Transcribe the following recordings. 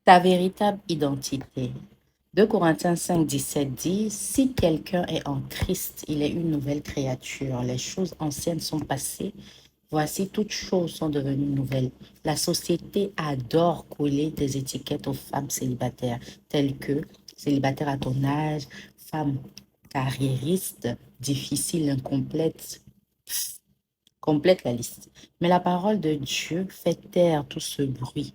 Ta véritable identité. 2 Corinthiens 5, 17 dit, si quelqu'un est en Christ, il est une nouvelle créature. Les choses anciennes sont passées. Voici, toutes choses sont devenues nouvelles. La société adore coller des étiquettes aux femmes célibataires, telles que célibataire à ton âge, femme carriériste, difficile, incomplète, complète la liste. Mais la parole de Dieu fait taire tout ce bruit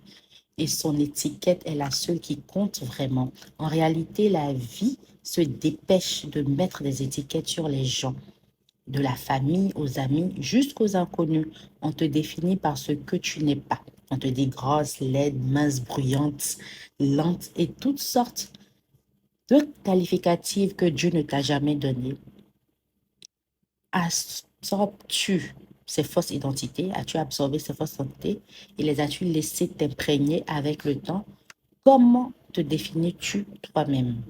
et son étiquette est la seule qui compte vraiment. En réalité, la vie se dépêche de mettre des étiquettes sur les gens, de la famille aux amis jusqu'aux inconnus. On te définit par ce que tu n'es pas. On te dit grosse, laide, mince, bruyante, lente et toutes sortes de qualificatifs que Dieu ne t'a jamais donnés. Absorbes-tu ces fausses identités? As-tu absorbé ces fausses identités et les as-tu laissées t'imprégner avec le temps? Comment te définis-tu toi-même?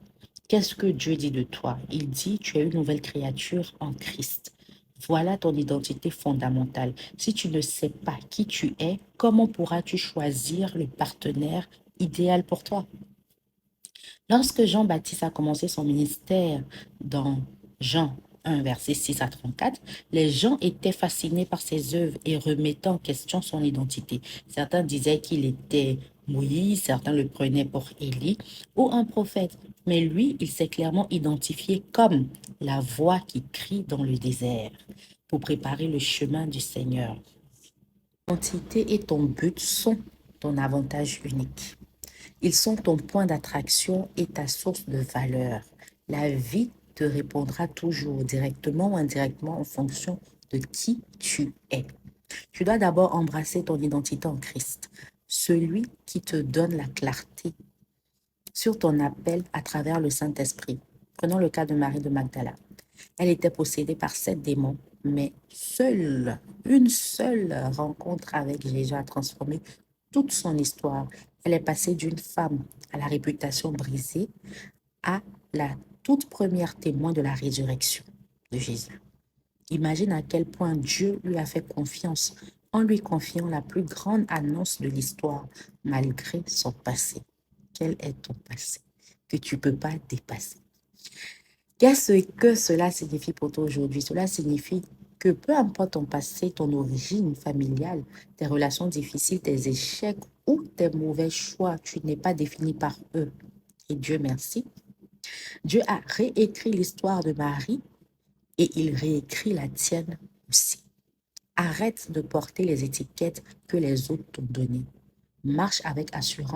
Qu'est-ce que Dieu dit de toi? Il dit, tu es une nouvelle créature en Christ. Voilà ton identité fondamentale. Si tu ne sais pas qui tu es, comment pourras-tu choisir le partenaire idéal pour toi? Lorsque Jean-Baptiste a commencé son ministère dans Jean 1, verset 6 à 34, les gens étaient fascinés par ses œuvres et remettaient en question son identité. Certains disaient qu'il était Moïse, certains le prenaient pour Élie ou un prophète. Mais lui, il s'est clairement identifié comme la voix qui crie dans le désert pour préparer le chemin du Seigneur. L'identité et ton but sont ton avantage unique. Ils sont ton point d'attraction et ta source de valeur. La vie te répondra toujours directement ou indirectement en fonction de qui tu es. Tu dois d'abord embrasser ton identité en Christ, celui qui te donne la clarté sur ton appel à travers le Saint-Esprit. Prenons le cas de Marie de Magdala. Elle était possédée par 7 démons, mais une seule rencontre avec Jésus a transformé toute son histoire. Elle est passée d'une femme à la réputation brisée à la toute première témoin de la résurrection de Jésus. Imagine à quel point Dieu lui a fait confiance en lui confiant la plus grande annonce de l'histoire malgré son passé. Quel est ton passé que tu ne peux pas dépasser? Qu'est-ce que cela signifie pour toi aujourd'hui? Cela signifie que peu importe ton passé, ton origine familiale, tes relations difficiles, tes échecs ou tes mauvais choix, tu n'es pas défini par eux. Et Dieu merci. Dieu a réécrit l'histoire de Marie et il réécrit la tienne aussi. Arrête de porter les étiquettes que les autres t'ont données. Marche avec assurance